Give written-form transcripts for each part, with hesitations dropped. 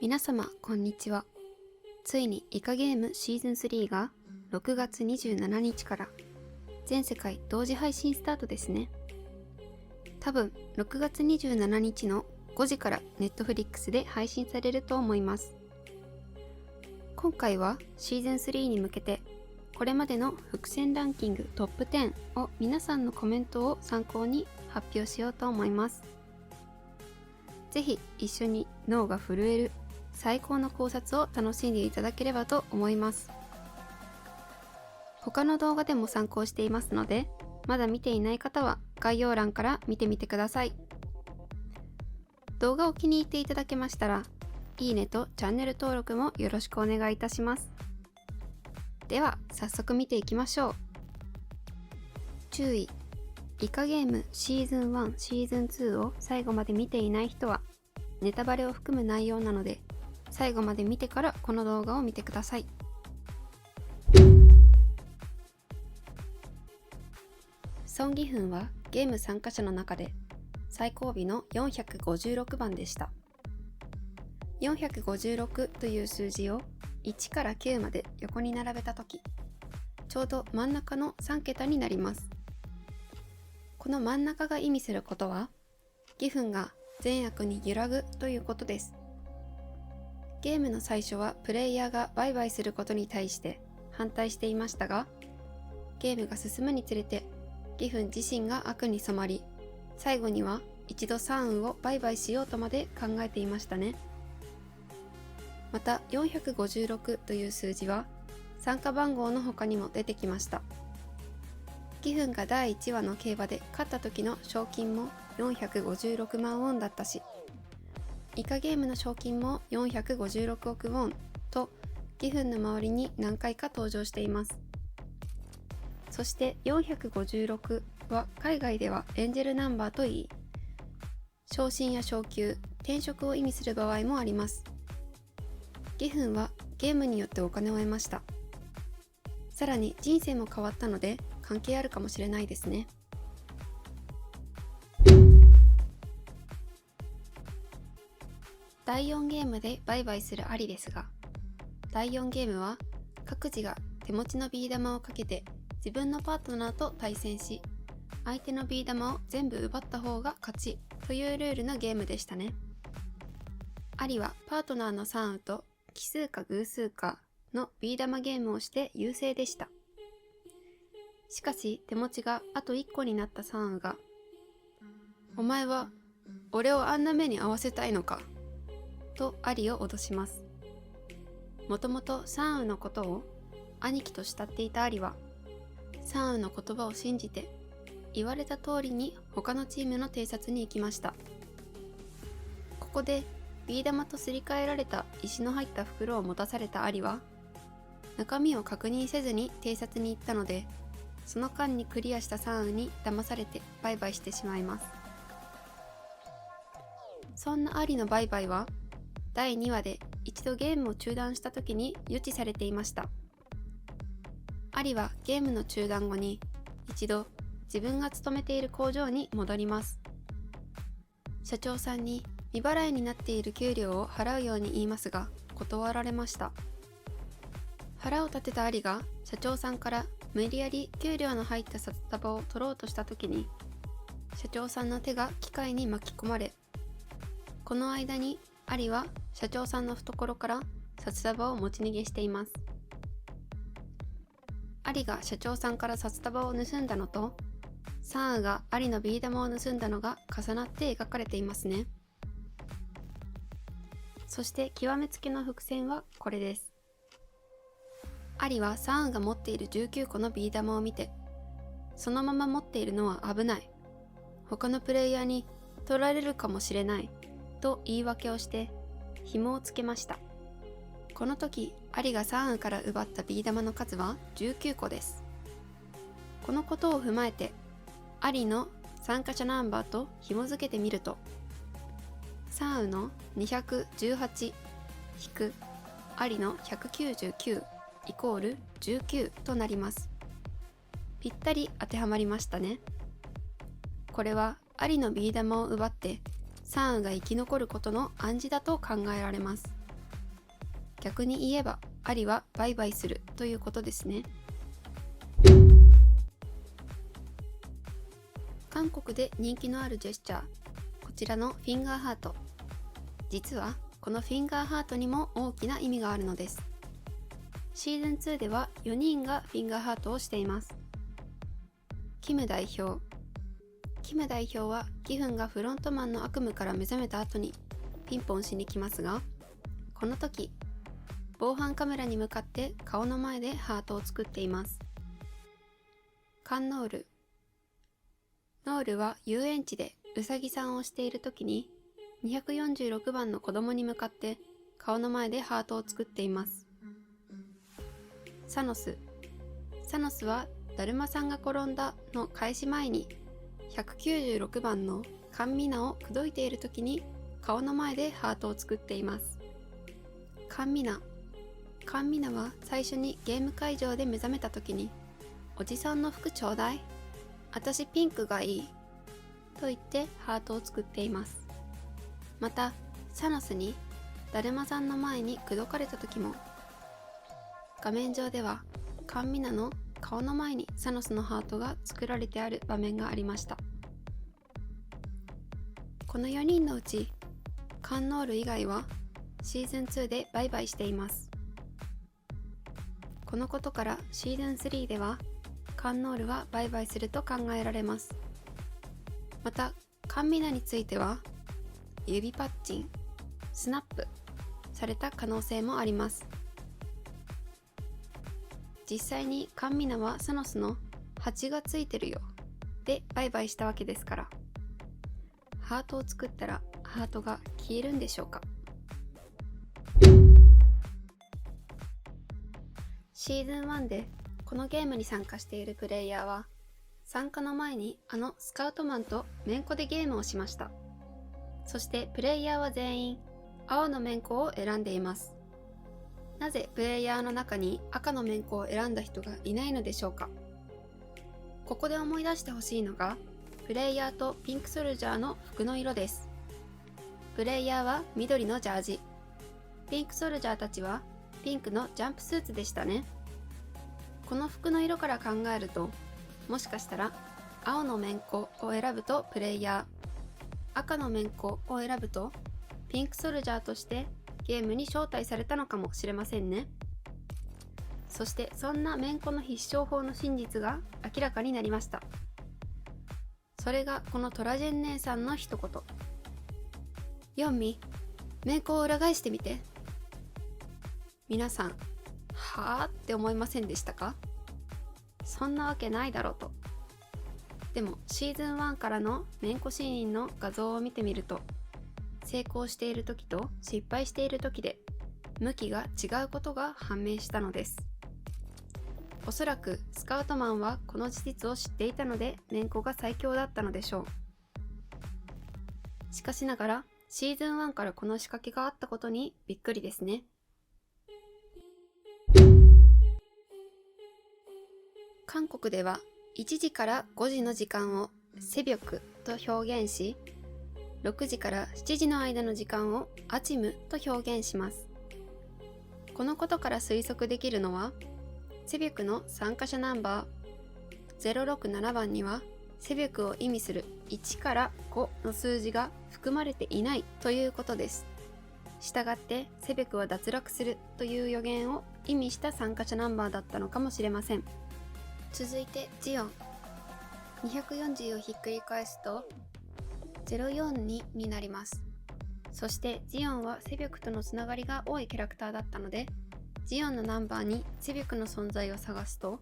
皆様こんにちは。ついにイカゲームシーズン3が6月27日から全世界同時配信スタートですね。多分6月27日の5時からNetflixで配信されると思います。今回はシーズン3に向けてこれまでの伏線ランキングトップ10を皆さんのコメントを参考に発表しようと思います。ぜひ一緒に脳が震える最高の考察を楽しんでいただければと思います。他の動画でも参考していますので、まだ見ていない方は概要欄から見てみてください。動画を気に入っていただけましたら、いいねとチャンネル登録もよろしくお願いいたします。では早速見ていきましょう。注意、イカゲームシーズン1、シーズン2を最後まで見ていない人はネタバレを含む内容なので、最後まで見てからこの動画を見てください。ソン・ギフンはゲーム参加者の中で最後尾の456番でした。456という数字を1から9まで横に並べたとき、ちょうど真ん中の3桁になります。この真ん中が意味することは、ギフンが善悪に揺らぐということです。ゲームの最初はプレイヤーが売買することに対して反対していましたが、ゲームが進むにつれてギフン自身が悪に染まり、最後には一度サンウを売買しようとまで考えていましたね。また456という数字は参加番号の他にも出てきました。ギフンが第1話の競馬で勝った時の賞金も456万ウォンだったし、イカゲームの賞金も456億ウォンとギフンの周りに何回か登場しています。そして456は海外ではエンジェルナンバーといい、昇進や昇級、転職を意味する場合もあります。ギフンはゲームによってお金を得ました。さらに人生も変わったので関係あるかもしれないですね。第4ゲームで売買するアリですが、第4ゲームは各自が手持ちのビー玉をかけて自分のパートナーと対戦し、相手のビー玉を全部奪った方が勝ちというルールのゲームでしたね。アリはパートナーのサンウと奇数か偶数かのビー玉ゲームをして優勢でした。しかし手持ちがあと1個になったサンウが、お前は俺をあんな目に遭わせたいのかとアリを脅します。もともとサンウのことを兄貴と慕っていたアリは、サンウの言葉を信じて言われた通りに他のチームの偵察に行きました。ここでビー玉とすり替えられた石の入った袋を持たされたアリは、中身を確認せずに偵察に行ったので、その間にクリアしたサンウに騙されて売買してしまいます。そんなアリの売買は第2話で一度ゲームを中断した時に予知されていました。アリはゲームの中断後に一度自分が勤めている工場に戻ります。社長さんに未払いになっている給料を払うように言いますが、断られました。腹を立てたアリが社長さんから無理やり給料の入った札束を取ろうとした時に、社長さんの手が機械に巻き込まれ、この間にアリは社長さんの懐から札束を持ち逃げしています。アリが社長さんから札束を盗んだのと、サンウがアリのビー玉を盗んだのが重なって描かれていますね。そして極めつけの伏線はこれです。アリはサンウが持っている19個のビー玉を見て、そのまま持っているのは危ない、他のプレイヤーに取られるかもしれないと言い訳をして紐をつけました。この時アリがサンウから奪ったビー玉の数は19個です。このことを踏まえてアリの参加者ナンバーと紐付けてみると、サンウの218引くアリの199イコール19となります。ぴったり当てはまりましたね。これはアリのビー玉を奪ってサンウが生き残ることの暗示だと考えられます。逆に言えばアリはバイバイするということですね。韓国で人気のあるジェスチャー、こちらのフィンガーハート。実はこのフィンガーハートにも大きな意味があるのです。シーズン2では4人がフィンガーハートをしています。キム代表。キム代表はギフンがフロントマンの悪夢から目覚めた後にピンポンしに来ますが、この時防犯カメラに向かって顔の前でハートを作っています。カンノール。ノールは遊園地でウサギさんをしている時に246番の子供に向かって顔の前でハートを作っています。サノス。サノスはだるまさんが転んだの開始前に196番のカンミナを口説いている時に顔の前でハートを作っています。カンミナ。カンミナは最初にゲーム会場で目覚めた時におじさんの服ちょうだい、私ピンクがいいと言ってハートを作っています。またサノスにだるまさんの前に口説かれた時も画面上ではカンミナの顔の前にサノスのハートが作られてある場面がありました。この4人のうちカンノール以外はシーズン2でバイバイしています。このことからシーズン3ではカンノールはバイバイすると考えられます。またカンミナについては指パッチン、スナップされた可能性もあります。実際にカンミナはサノスの蜂がついてるよでバイバイしたわけですから、ハートを作ったらハートが消えるんでしょうか。シーズン1でこのゲームに参加しているプレイヤーは参加の前にスカウトマンとメンコでゲームをしました。そしてプレイヤーは全員青のメンコを選んでいます。なぜプレイヤーの中に赤のメンコを選んだ人がいないのでしょうか。ここで思い出してほしいのがプレイヤーとピンクソルジャーの服の色です。プレイヤーは緑のジャージ、ピンクソルジャーたちはピンクのジャンプスーツでしたね。この服の色から考えると、もしかしたら青のメンコを選ぶとプレイヤー、赤のメンコを選ぶとピンクソルジャーとしてゲームに招待されたのかもしれませんね。そしてそんなメンコの必勝法の真実が明らかになりました。それがこのトラジェン姉さんの一言。ヨンミ、メンコを裏返してみて。皆さん、はぁって思いませんでしたか？そんなわけないだろうと。でもシーズン1からのメンコシーンの画像を見てみると、成功している時と失敗している時で向きが違うことが判明したのです。おそらくスカウトマンはこの事実を知っていたのでメンコが最強だったのでしょう。しかしながらシーズン1からこの仕掛けがあったことにびっくりですね。韓国では1時から5時の時間をセビョクと表現し、6時から7時の間の時間をアチムと表現します。このことから推測できるのは、セビョクの参加者ナンバー067番にはセビョクを意味する1から5の数字が含まれていないということです。したがってセビョクは脱落するという予言を意味した参加者ナンバーだったのかもしれません。続いてジオン。240をひっくり返すと042になります。そしてジオンはセビョクとのつながりが多いキャラクターだったので、ジオンのナンバーにセビョクの存在を探すと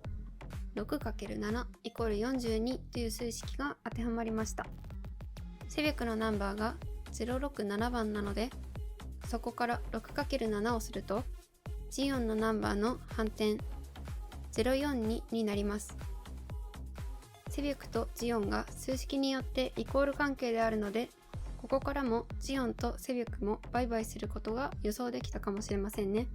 6×7 イコール42という数式が当てはまりました。セビョクのナンバーが067番なので、そこから 6×7 をするとジオンのナンバーの反転042になります。セビョクとジオンが数式によってイコール関係であるので、ここからもジオンとセビョクもバイバイすることが予想できたかもしれませんね。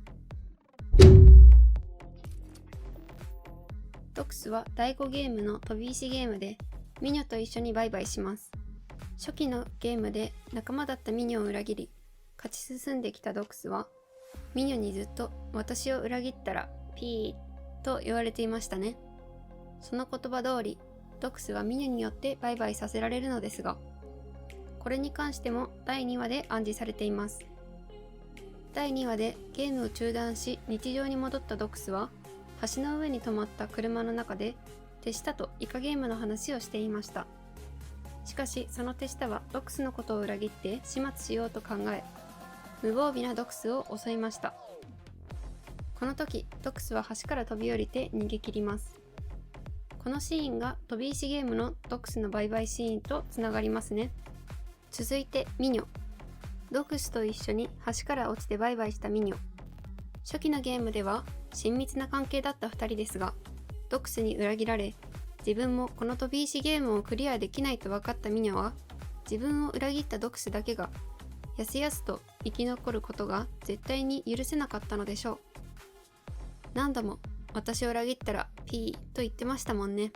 ドクスは第5ゲームの飛び石ゲームでミニョと一緒にバイバイします。初期のゲームで仲間だったミニョを裏切り勝ち進んできたドクスはミニョにずっと私を裏切ったらピーと言われていましたね。その言葉通り、ドクスはミニョによってバイバイさせられるのですが、これに関しても第2話で暗示されています。第2話でゲームを中断し日常に戻ったドクスは、橋の上に止まった車の中で手下とイカゲームの話をしていました。しかしその手下はドクスのことを裏切って始末しようと考え、無防備なドクスを襲いました。この時ドクスは橋から飛び降りて逃げ切ります。このシーンが飛び石ゲームのドクスのバイバイシーンとつながりますね。続いてミニョ。ドクスと一緒に橋から落ちてバイバイしたミニョ。初期のゲームでは親密な関係だった2人ですが、ドクスに裏切られ、自分もこの飛び石ゲームをクリアできないと分かったミニョは、自分を裏切ったドクスだけがやすやすと生き残ることが絶対に許せなかったのでしょう。何度も私を裏切ったらピーと言ってましたもんね。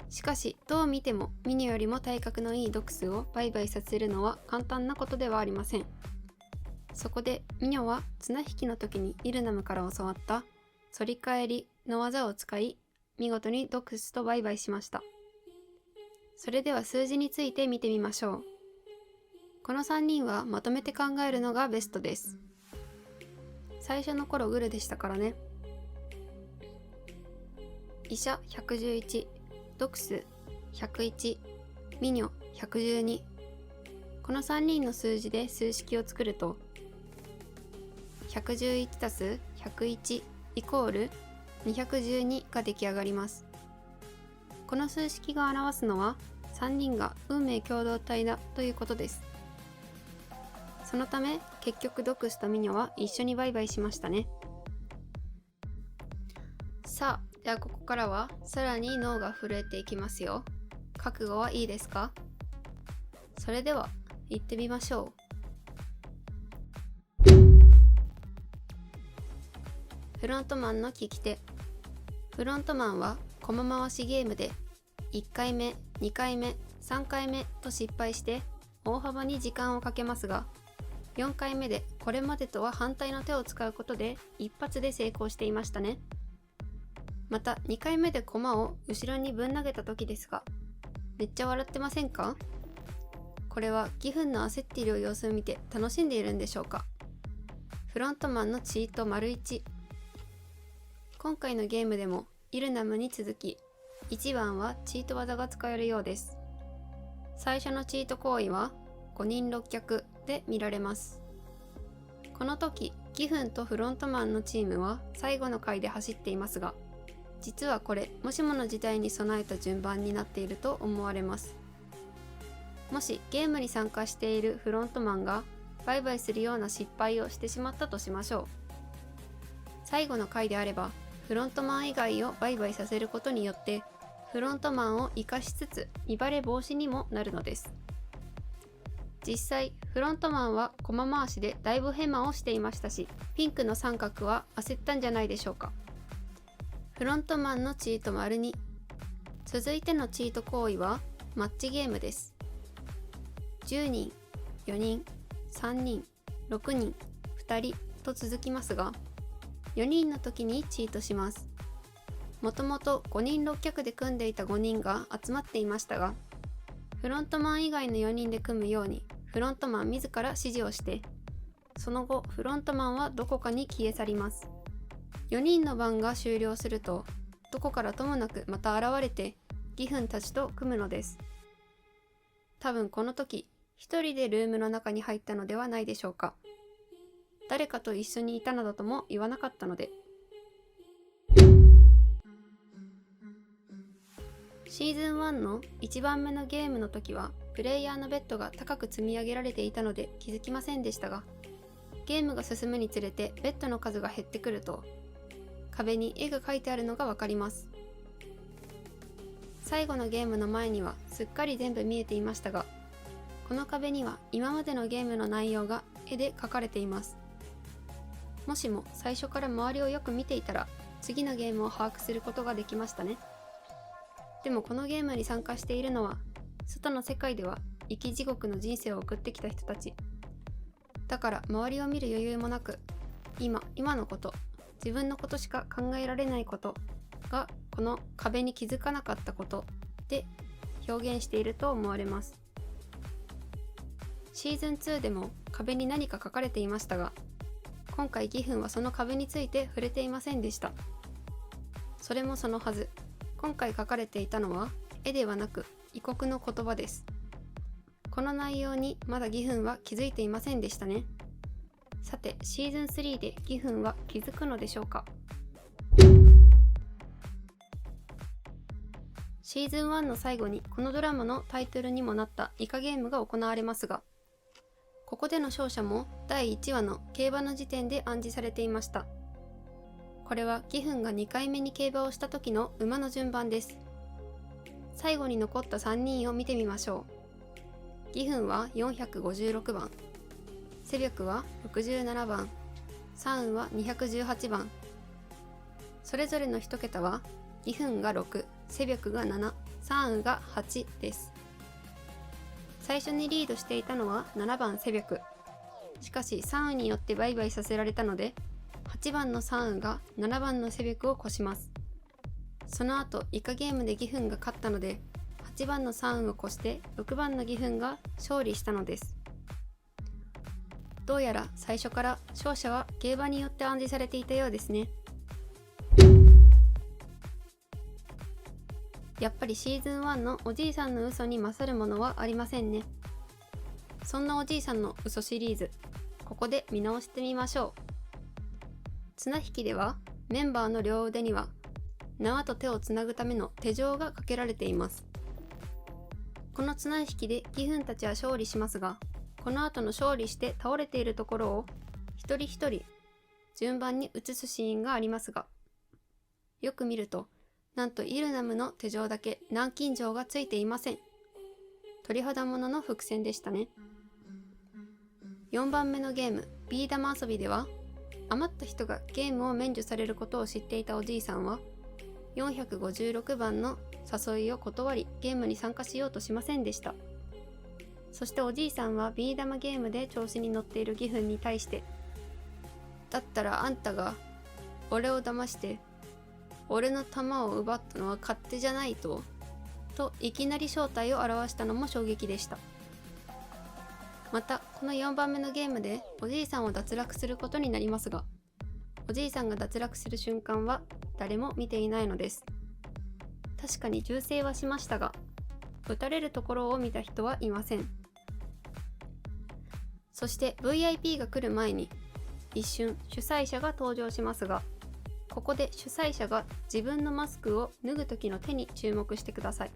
しかしどう見てもミニョよりも体格のいいドクスをバイバイさせるのは簡単なことではありません。そこでミニョは綱引きの時にイルナムから教わった反り返りの技を使い、見事にドクスとバイバイしました。それでは数字について見てみましょう。この3人はまとめて考えるのがベストです。最初の頃グルでしたからね。医者111、ドクス101、ミニョ112。この3人の数字で数式を作ると、111たす101イコール212が出来上がります。この数式が表すのは3人が運命共同体だということです。そのため結局ドクスとミニョは一緒にバイバイしましたね。さあ、ではここからはさらに脳が震えていきますよ。覚悟はいいですか？それでは行ってみましょう。フロントマンの聞き手。フロントマンは駒回しゲームで1回目、2回目、3回目と失敗して大幅に時間をかけますが、4回目でこれまでとは反対の手を使うことで一発で成功していましたね。また2回目で駒を後ろにぶん投げた時ですが、めっちゃ笑ってませんか？これはギフンの焦っている様子を見て楽しんでいるんでしょうか？フロントマンのチート ①。今回のゲームでもイルナムに続き1番はチート技が使えるようです。最初のチート行為は5人6脚で見られます。この時ギフンとフロントマンのチームは最後の回で走っていますが、実はこれもしもの事態に備えた順番になっていると思われます。もしゲームに参加しているフロントマンがバイバイするような失敗をしてしまったとしましょう。最後の回であればフロントマン以外をバイバイさせることによってフロントマンを生かしつつ見バレ防止にもなるのです。実際フロントマンは駒回しでだいぶヘマをしていましたし、ピンクの三角は焦ったんじゃないでしょうか。フロントマンのチート ②。続いてのチート行為はマッチゲームです。10人、4人、3人、6人、2人と続きますが、4人の時にチートします。もともと5人6脚で組んでいた5人が集まっていましたが、フロントマン以外の4人で組むようにフロントマン自ら指示をして、その後フロントマンはどこかに消え去ります。4人の番が終了すると、どこからともなくまた現れてギフンたちと組むのです。多分この時一人でルームの中に入ったのではないでしょうか。誰かと一緒にいたなどとも言わなかったので。シーズン1の1番目のゲームの時はプレイヤーのベッドが高く積み上げられていたので気づきませんでしたが、ゲームが進むにつれてベッドの数が減ってくると壁に絵が描いてあるのがわかります。最後のゲームの前にはすっかり全部見えていましたが、この壁には今までのゲームの内容が絵で描かれています。もしも最初から周りをよく見ていたら次のゲームを把握することができましたね。でもこのゲームに参加しているのは外の世界では生き地獄の人生を送ってきた人たち。だから周りを見る余裕もなく、今のこと、自分のことしか考えられないことがこの壁に気づかなかったことで表現していると思われます。シーズン2でも壁に何か書かれていましたが、今回義憤はその壁について触れていませんでした。それもそのはず、今回書かれていたのは絵ではなく異国の言葉です。この内容にまだ義憤は気づいていませんでしたね。さて、シーズン3で義憤は気づくのでしょうか。シーズン1の最後にこのドラマのタイトルにもなったイカゲームが行われますが、ここでの勝者も第1話の競馬の時点で暗示されていました。これは義憤が2回目に競馬をした時の馬の順番です。最後に残った3人を見てみましょう。義憤は456番、セビョクは67番、サンウは218番。それぞれの1桁は義憤が6、セビョクが7、サンウが8です。最初にリードしていたのは7番セビョク。しかしサンウによってバイバイさせられたので、8番のサンウが7番のセビョクを越します。その後イカゲームで義憤が勝ったので、8番のサンウを越して6番の義憤が勝利したのです。どうやら最初から勝者は競馬によって暗示されていたようですね。やっぱりシーズン1のおじいさんの嘘に勝るものはありませんね。そんなおじいさんの嘘シリーズ、ここで見直してみましょう。綱引きではメンバーの両腕には縄と手をつなぐための手錠がかけられています。この綱引きで義憤たちは勝利しますが、この後の勝利して倒れているところを一人一人順番に移すシーンがありますが、よく見るとなんとイルナムの手錠だけ南京錠がついていません。鳥肌ものの伏線でしたね。4番目のゲーム、ビー玉遊びでは、余った人がゲームを免除されることを知っていたおじいさんは、456番の誘いを断りゲームに参加しようとしませんでした。そしておじいさんはビー玉ゲームで調子に乗っている義憤に対して、だったらあんたが俺を騙して俺の玉を奪ったのは勝手じゃないといきなり正体を表したのも衝撃でした。またこの4番目のゲームでおじいさんを脱落することになりますが、おじいさんが脱落する瞬間は誰も見ていないのです。確かに銃声はしましたが、撃たれるところを見た人はいません。そして VIP が来る前に一瞬主催者が登場しますが、ここで主催者が自分のマスクを脱ぐ時の手に注目してください。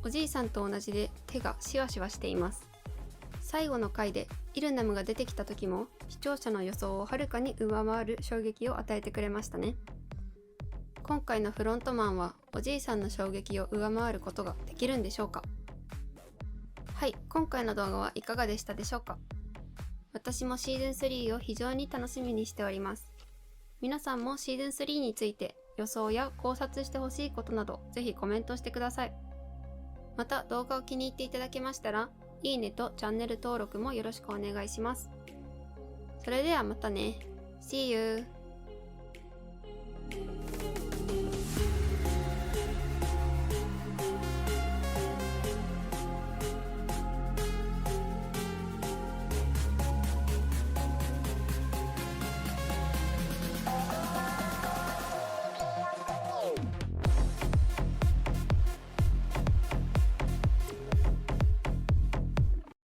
おじいさんと同じで手がシワシワしています。最後の回でイルナムが出てきた時も視聴者の予想をはるかに上回る衝撃を与えてくれましたね。今回のフロントマンはおじいさんの衝撃を上回ることができるんでしょうか。はい、今回の動画はいかがでしたでしょうか。私もシーズン3を非常に楽しみにしております。皆さんもシーズン3について予想や考察してほしいことなどぜひコメントしてください。また動画を気に入っていただけましたらいいねとチャンネル登録もよろしくお願いします。それではまたね。See you!